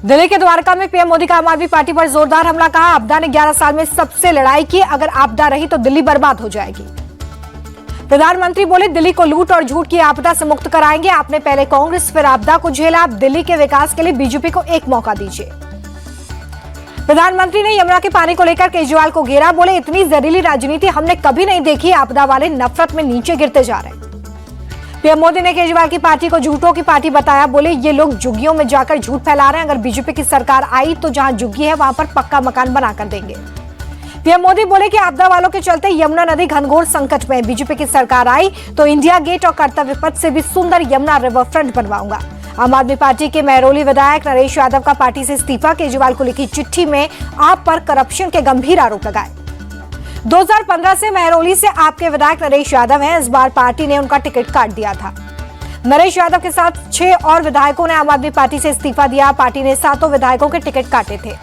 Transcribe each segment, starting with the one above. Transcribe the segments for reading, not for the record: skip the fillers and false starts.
दिल्ली के द्वारका में पीएम मोदी का आम आदमी पार्टी पर जोरदार हमला, कहा आपदा ने 11 साल में सबसे लड़ाई की, अगर आपदा रही तो दिल्ली बर्बाद हो जाएगी। प्रधानमंत्री बोले दिल्ली को लूट और झूठ की आपदा से मुक्त कराएंगे, आपने पहले कांग्रेस फिर आपदा को झेला, आप दिल्ली के विकास के लिए बीजेपी को एक मौका दीजिए। प्रधानमंत्री ने यमुना के पानी को लेकर केजरीवाल को घेरा, बोले इतनी जहरीली राजनीति हमने कभी नहीं देखी, आपदा वाले नफरत में नीचे गिरते जा रहे हैं। पीएम मोदी ने केजरीवाल की पार्टी को झूठों की पार्टी बताया, बोले ये लोग झुग्गियों में जाकर झूठ फैला रहे हैं, अगर बीजेपी की सरकार आई तो जहां झुग्गी है वहां पर पक्का मकान बनाकर देंगे। पीएम मोदी बोले कि आपदा वालों के चलते यमुना नदी घनघोर संकट में, बीजेपी की सरकार आई तो इंडिया गेट और कर्तव्य पथ से भी सुंदर यमुना रिवर फ्रंट बनवाऊंगा। आम आदमी पार्टी के महरौली विधायक नरेश यादव का पार्टी से इस्तीफा, केजरीवाल को लिखी चिट्ठी में आप पर करप्शन के गंभीर आरोप लगाए। 2015 से महरौली से आपके विधायक नरेश यादव हैं, इस बार पार्टी ने उनका टिकट काट दिया था। नरेश यादव के साथ 6 और विधायकों ने आम आदमी पार्टी से इस्तीफा दिया, पार्टी ने 7 विधायकों के टिकट काटे थे।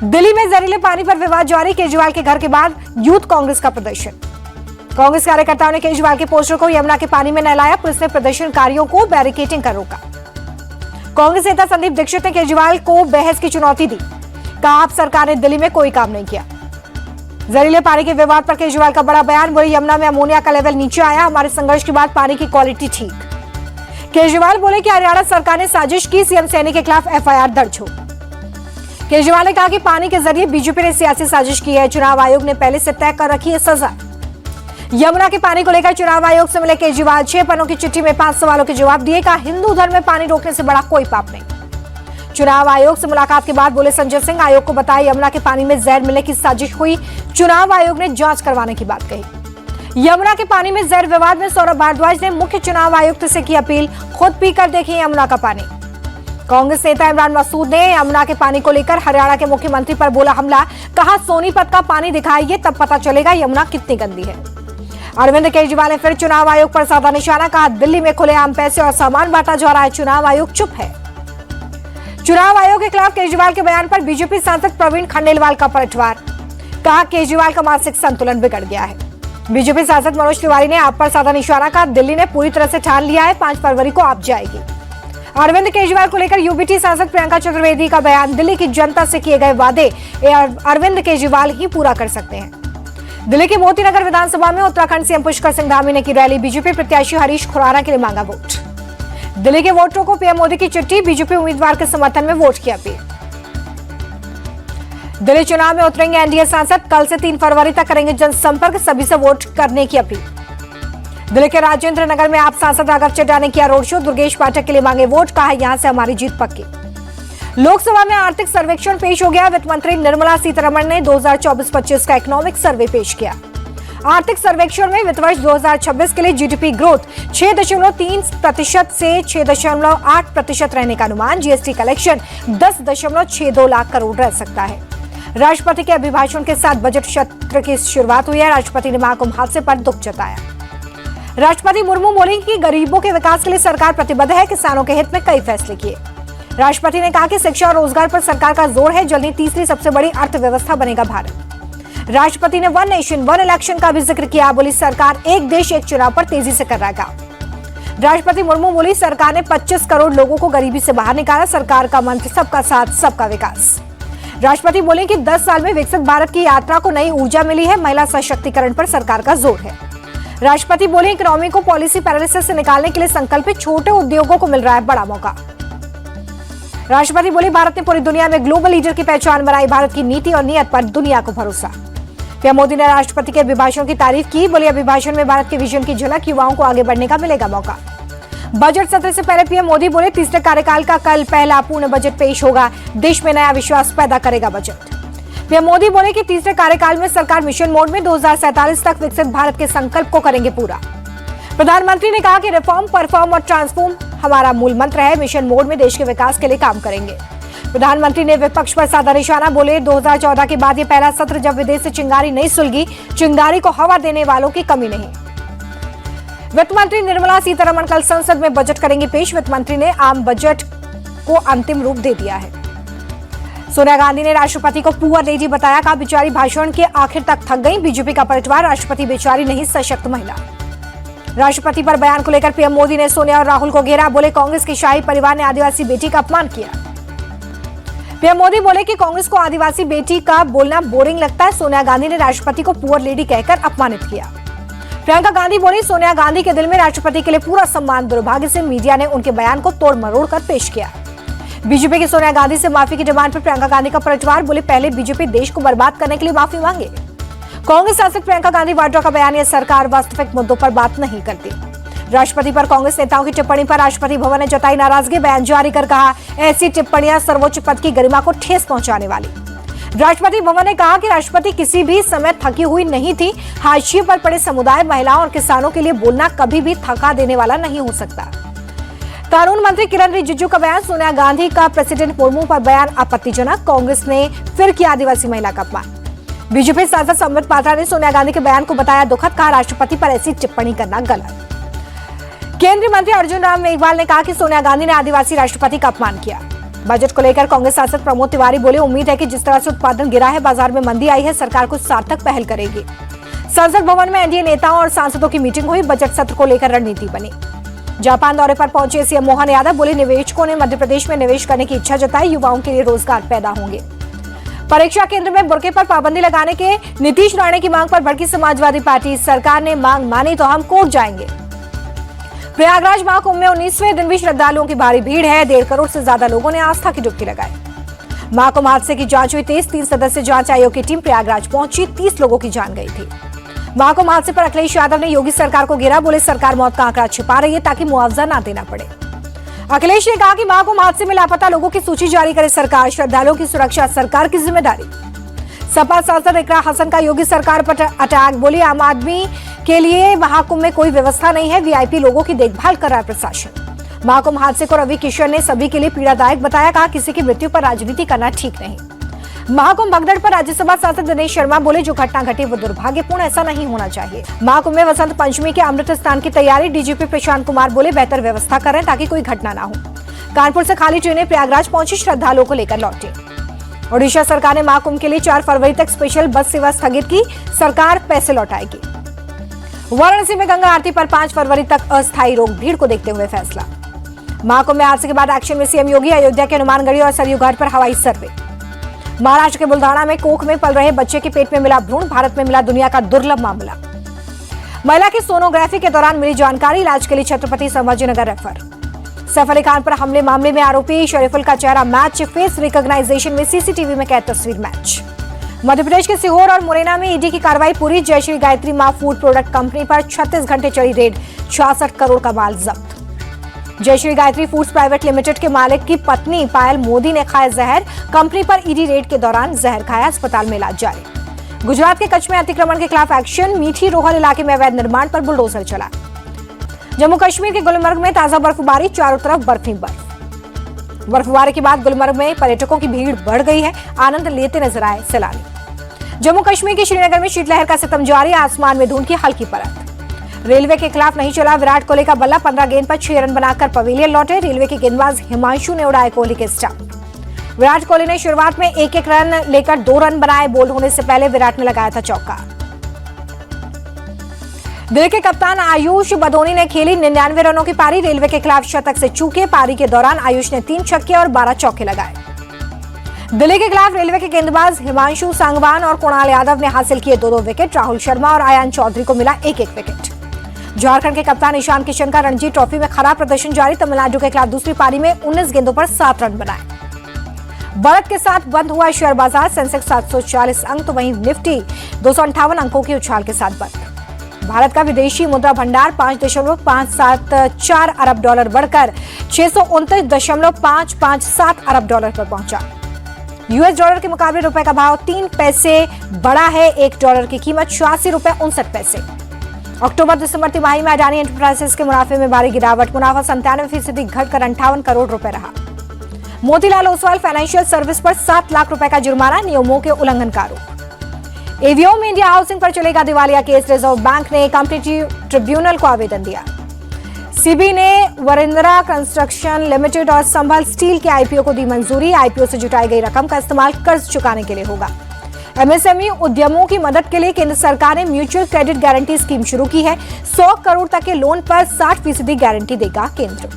दिल्ली में जहरीले पानी पर विवाद जारी, केजरीवाल के घर के बाद यूथ कांग्रेस का प्रदर्शन। कांग्रेस कार्यकर्ताओं ने केजरीवाल के पोस्टर को यमुना के पानी में नहलाया, पुलिस ने प्रदर्शनकारियों को बैरिकेडिंग कर रोका। कांग्रेस नेता संदीप दीक्षित ने केजरीवाल को बहस की चुनौती दी, कहा आप सरकार ने दिल्ली में कोई काम नहीं किया। जहरीले पानी के विवाद पर केजरीवाल का बड़ा बयान, बोले यमुना में अमोनिया का लेवल नीचे आया, हमारे संघर्ष के बाद पानी की क्वालिटी ठीक। केजरीवाल बोले कि हरियाणा सरकार ने साजिश की, सीएम सैनी के खिलाफ एफआईआर दर्ज हो। केजरीवाल ने कहा कि पानी के जरिए बीजेपी ने सियासी साजिश की है, चुनाव आयोग ने पहले से तय कर रखी है सजा। यमुना के पानी को लेकर चुनाव आयोग से मिले केजरीवाल, 6 पन्नों की चिट्ठी में 5 सवालों के जवाब दिए, कहा हिंदू धर्म में पानी रोकने से बड़ा कोई पाप नहीं। चुनाव आयोग से मुलाकात के बाद बोले संजय सिंह, आयोग को बताया यमुना के पानी में जहर मिलने की साजिश हुई, चुनाव आयोग ने जांच करवाने की बात कही। यमुना के पानी में जहर विवाद में सौरभ भारद्वाज ने मुख्य चुनाव आयुक्त से की अपील, खुद पीकर देखें यमुना का पानी। कांग्रेस नेता इमरान मसूद ने यमुना के पानी को लेकर हरियाणा के मुख्यमंत्री पर बोला हमला, कहा सोनीपत का पानी दिखाइए तब पता चलेगा यमुना कितनी गंदी है। अरविंद केजरीवाल ने फिर चुनाव आयोग पर साधा निशाना, कहा दिल्ली में खुलेआम पैसे और सामान बांटा जा रहा है, चुनाव आयोग चुप है। चुनाव आयोग के खिलाफ केजरीवाल के बयान पर बीजेपी सांसद प्रवीण खंडेलवाल का पलटवार, कहा केजरीवाल का मानसिक संतुलन बिगड़ गया है। बीजेपी सांसद मनोज तिवारी ने आप पर साधा निशाना, कहा दिल्ली ने पूरी तरह से ठान लिया है, 5 फरवरी को आप जाएगी। अरविंद केजरीवाल को लेकर यूबीटी सांसद प्रियंका चतुर्वेदी का बयान, दिल्ली की जनता से किए गए वादे अरविंद केजरीवाल ही पूरा कर सकते हैं। दिल्ली के मोती नगर विधानसभा में उत्तराखंड सीएम पुष्कर सिंह धामी ने की रैली, बीजेपी प्रत्याशी हरीश खुराना के लिए मांगा वोट। दिल्ली के वोटरों को पीएम मोदी की चिट्ठी, बीजेपी उम्मीदवार के समर्थन में वोट की अपील। दिल्ली चुनाव में उतरेंगे एनडीए सांसद, कल से 3 फरवरी तक करेंगे जनसंपर्क, सभी से वोट करने की अपील। दिल्ली के राजेंद्र नगर में आप सांसद राघव चड्ढा ने किया रोड शो, दुर्गेश पाठक के लिए मांगे वोट, कहा यहां से हमारी जीत पक्की। लोकसभा में आर्थिक सर्वेक्षण पेश हो गया, वित्त मंत्री निर्मला सीतारमण ने 2024-25 का इकोनॉमिक सर्वे पेश किया। आर्थिक सर्वेक्षण में वित्त वर्ष 2026 के लिए जीडीपी ग्रोथ 6.3% से 6.8% रहने का अनुमान, जीएसटी कलेक्शन 10.62 लाख करोड़ रह सकता है। राष्ट्रपति के अभिभाषण के साथ बजट सत्र की शुरुआत हुई है, राष्ट्रपति ने महाकुंभ हादसे पर दुख जताया। राष्ट्रपति मुर्मू बोली कि गरीबों के विकास के लिए सरकार प्रतिबद्ध है, किसानों के हित में कई फैसले किए। राष्ट्रपति ने कहा कि शिक्षा और रोजगार पर सरकार का जोर है, जल्दी तीसरी सबसे बड़ी अर्थव्यवस्था बनेगा भारत। राष्ट्रपति ने 1 नेशन 1 इलेक्शन का भी जिक्र किया, बोली सरकार एक देश एक चुनाव पर तेजी से कर रहा है। राष्ट्रपति मुर्मू बोली सरकार ने 25 करोड़ लोगों को गरीबी से बाहर निकाला, सरकार का मंत्र सबका साथ सबका विकास। राष्ट्रपति बोले कि 10 साल में विकसित भारत की यात्रा को नई ऊर्जा मिली है, महिला सशक्तिकरण पर सरकार का जोर है। राष्ट्रपति बोले इकोनॉमी को पॉलिसी पैरालिसिस से निकालने के लिए संकल्पित छोटे उद्योगों को मिल रहा है बड़ा मौका। राष्ट्रपति बोले भारत ने पूरी दुनिया में ग्लोबल लीडर की पहचान बनाई, भारत की नीति और नीयत पर दुनिया को भरोसा। पीएम मोदी ने राष्ट्रपति के अभिभाषण की तारीफ की, बोले अभिभाषण में भारत के विजन की झलक, युवाओं को आगे बढ़ने का मिलेगा मौका। बजट सत्र से पहले पीएम मोदी बोले तीसरे कार्यकाल का कल पहला पूर्ण बजट पेश होगा, देश में नया विश्वास पैदा करेगा बजट। पीएम मोदी बोले कि तीसरे कार्यकाल में सरकार मिशन मोड में 2047 तक विकसित भारत के संकल्प को करेंगे पूरा। प्रधानमंत्री ने कहा कि रिफॉर्म, परफॉर्म और ट्रांसफॉर्म हमारा मूल मंत्र है, मिशन मोड में देश के विकास के लिए काम करेंगे। प्रधानमंत्री ने विपक्ष पर साधा निशाना, बोले 2014 के बाद ये पहला सत्र जब विदेश से चिंगारी नहीं सुलगी, चिंगारी को हवा देने वालों की कमी नहीं। वित्त मंत्री निर्मला सीतारमण कल संसद में बजट करेंगी पेश, वित्त मंत्री ने आम बजट को अंतिम रूप दे दिया है। सोनिया गांधी ने राष्ट्रपति को पुअर लेडी बताया, कहा बेचारी भाषण के आखिर तक थक गई, बीजेपी का पलटवार, राष्ट्रपति बेचारी नहीं सशक्त महिला। राष्ट्रपति पर बयान को लेकर पीएम मोदी ने सोनिया और राहुल को घेरा, बोले कांग्रेस के शाही परिवार ने आदिवासी बेटी का अपमान किया। पीएम मोदी बोले कि कांग्रेस को आदिवासी बेटी का बोलना बोरिंग लगता है। सोनिया गांधी ने राष्ट्रपति को पुअर लेडी कहकर अपमानित किया। प्रियंका गांधी बोली, सोनिया गांधी के दिल में राष्ट्रपति के लिए पूरा सम्मान। दुर्भाग्य से मीडिया ने उनके बयान को तोड़ मरोड़ कर पेश किया। बीजेपी की सोनिया गांधी से माफी की डिमांड पर प्रियंका गांधी का पलटवार। बोले, पहले बीजेपी देश को बर्बाद करने के लिए माफी मांगे। कांग्रेस सांसद प्रियंका गांधी वाड्रा का बयान, यह सरकार वास्तविक मुद्दों पर बात नहीं करती। राष्ट्रपति पर कांग्रेस नेताओं की टिप्पणी पर राष्ट्रपति भवन ने जताई नाराजगी। बयान जारी कर कहा, ऐसी टिप्पणियां सर्वोच्च पद की गरिमा को ठेस पहुंचाने वाली। राष्ट्रपति भवन ने कहा कि राष्ट्रपति किसी भी समय थकी हुई नहीं थी। हाशिए पर पड़े समुदाय, महिलाओं और किसानों के लिए बोलना कभी भी थका देने वाला नहीं हो सकता। कानून मंत्री किरण रिजिजू का बयान, सोनिया गांधी का प्रेसिडेंट मुर्मू पर बयान आपत्तिजनक। कांग्रेस ने फिर किया आदिवासी महिला का अपमान। बीजेपी सांसद संबित पात्रा ने सोनिया गांधी के बयान को बताया दुखद। कहा, राष्ट्रपति पर ऐसी टिप्पणी करना गलत। केंद्रीय मंत्री अर्जुन राम मेघवाल ने कहा कि सोनिया गांधी ने आदिवासी राष्ट्रपति का अपमान किया। बजट को लेकर कांग्रेस सांसद प्रमोद तिवारी बोले, उम्मीद है कि जिस तरह से उत्पादन गिरा है, बाजार में मंदी आई है, सरकार कुछ सार्थक पहल करेगी। संसद भवन में एनडीए नेताओं और सांसदों की मीटिंग हुई। बजट सत्र को लेकर रणनीति बनी। जापान दौरे पर पहुंचे सीएम मोहन यादव बोले, निवेशकों ने मध्य प्रदेश में निवेश करने की इच्छा जताई। युवाओं के लिए रोजगार पैदा होंगे। परीक्षा केंद्र में बुर्के पर पाबंदी लगाने के नीतीश राणे की मांग पर भड़की समाजवादी पार्टी। सरकार ने मांग मानी तो हम कोर्ट जाएंगे। प्रयागराज महाकुंभ में 19वें दिन भी श्रद्धालुओं की भारी भीड़ है। 1.5 करोड़ से ज्यादा लोगों ने आस्था की डुबकी लगाई। महाकुंभ हादसे की जांच हुई तेज। 3 सदस्यीय जांच आयोग की टीम प्रयागराज पहुंची। 30 लोगों की जान गई थी। महाकुंभ हादसे पर अखिलेश यादव ने योगी सरकार को घेरा। बोले, सरकार मौत का आंकड़ा छिपा रही है ताकि मुआवजा न देना पड़े। अखिलेश ने कहा कि महाकुंभ हादसे में लापता लोगों की सूची जारी करे सरकार। श्रद्धालुओं की सुरक्षा सरकार की जिम्मेदारी। सपा सांसद इकरा हसन का योगी सरकार पर अटैक। बोली, आम आदमी के लिए महाकुंभ में कोई व्यवस्था नहीं है। वीआईपी लोगों की देखभाल कर रहा है प्रशासन। महाकुंभ हादसे को रवि किशन ने सभी के लिए पीड़ादायक बताया। कहा, किसी की मृत्यु पर राजनीति करना ठीक नहीं। महाकुंभ भगदड़ पर राज्यसभा सांसद दिनेश शर्मा बोले, जो घटना घटी वो दुर्भाग्यपूर्ण, ऐसा नहीं होना चाहिए। महाकुंभ में वसंत पंचमी के अमृत स्नान की तैयारी। डीजीपी प्रशांत कुमार बोले, बेहतर व्यवस्था करें ताकि कोई घटना ना हो। कानपुर से खाली ट्रेनें प्रयागराज पहुंची। श्रद्धालुओं को लेकर लौटी। ओडिशा सरकार ने महाकुंभ के लिए 4 फरवरी तक स्पेशल बस सेवा स्थगित की। सरकार पैसे लौटाएगी। वाराणसी में गंगा आरती पर 5 फरवरी तक अस्थायी रोक। भीड़ को देखते हुए फैसला। महाकुंभ में हादसे के बाद एक्शन में सीएम योगी। अयोध्या के हनुमानगढ़ी और सरयू घाट पर हवाई सर्वे। महाराष्ट्र के बुल्धाना में कोख में पल रहे बच्चे के पेट में मिला भ्रूण। भारत में मिला दुनिया का दुर्लभ मामला। महिला की सोनोग्राफी के दौरान मिली जानकारी। इलाज के लिए छत्रपति संभाजीनगर रेफर। सैफ अली खान पर हमले मामले में आरोपी शरीफुल का चेहरा मैच। फेस रिकॉग्नाइजेशन में सीसीटीवी में कैद तस्वीर मैच। मध्य प्रदेश के सीहोर और मुरैना में ईडी की कार्रवाई पूरी। जयश्री गायत्री मां फूड प्रोडक्ट कंपनी पर 36 घंटे चली रेड। 66 करोड़ का माल जब्त। Jayshree Gayatri foods private limited के मालिक की पत्नी पायल मोदी ने खाया जहर। कंपनी पर ईडी रेड के दौरान जहर खाया। अस्पताल में इलाज जारी। गुजरात के कच्छ में अतिक्रमण के खिलाफ एक्शन। मीठी रोहल इलाके में अवैध निर्माण पर बुलडोजर चला। जम्मू कश्मीर के गुलमर्ग में ताजा बर्फबारी। चारों तरफ बर्फ ही बर्फ। बर्फबारी के बाद गुलमर्ग में पर्यटकों की भीड़ बढ़ गई है। आनंद लेते नजर आए सैलानी। जम्मू कश्मीर के श्रीनगर में शीतलहर का सितम जारी। आसमान में धुंध की हल्की परत। रेलवे के खिलाफ नहीं चला विराट कोहली का बल्ला। 15 गेंद पर 6 रन बनाकर पवेलियन लौटे। रेलवे के गेंदबाज हिमांशु ने उड़ाए कोहली के स्टंप। विराट कोहली ने शुरुआत में 1-1 रन लेकर 2 रन बनाए। बोल्ड होने से पहले विराट ने लगाया था चौका। दिल्ली के कप्तान आयुष बदोनी ने खेली 99 रनों की पारी। रेलवे के खिलाफ शतक से चूके। पारी के दौरान आयुष ने 3 छक्के और 12 चौके लगाए। दिल्ली के खिलाफ रेलवे के गेंदबाज हिमांशु सांगवान और कुणाल यादव ने हासिल किए 2-2 विकेट। राहुल शर्मा और आयान चौधरी को मिला 1-1 विकेट। झारखंड के कप्तान ईशान किशन का रणजी ट्रॉफी में खराब प्रदर्शन जारी। तमिलनाडु के खिलाफ दूसरी पारी में 19 गेंदों पर 7 रन बनाए। बढ़त के साथ बंद हुआ शेयर बाजार। सेंसेक्स 740 अंक तो वहीं निफ्टी 258 अंकों की उछाल के साथ बंद। भारत का विदेशी मुद्रा भंडार 5.574 अरब डॉलर बढ़कर 629.557 अरब डॉलर पर पहुंचा। यूएस डॉलर के मुकाबले रुपए का भाव 3 पैसे बढ़ा है। 1 डॉलर की कीमत 86 रुपए 59 पैसे। अक्टूबर दिसंबर तिमाही में अडानी एंटरप्राइजेस के मुनाफे में भारी गिरावट। मुनाफा 97% घटकर 58 करोड़ रुपए रहा। मोतीलाल ओसवाल फाइनेंशियल सर्विस पर 7 लाख रुपए का जुर्माना। नियमों के उल्लंघन का आरोप। एवीओम इंडिया हाउसिंग पर चलेगा दिवालिया केस। रिजर्व बैंक ने कॉम्पिटिटिव ट्रिब्यूनल को आवेदन दिया। सीबी ने वरिंदरा कंस्ट्रक्शन लिमिटेड और संभल स्टील के आईपीओ को दी मंजूरी। आईपीओ से जुटाई गई रकम का इस्तेमाल कर्ज चुकाने के लिए होगा। एमएसएमई उद्यमों की मदद के लिए केंद्र सरकार ने म्यूचुअल क्रेडिट गारंटी स्कीम शुरू की है। 100 करोड़ तक के लोन पर 60% गारंटी देगा केंद्र।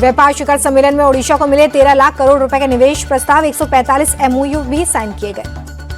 व्यापार शिखर सम्मेलन में ओडिशा को मिले 13 लाख करोड़ रुपए के निवेश प्रस्ताव, 145 MOU भी साइन किए गए।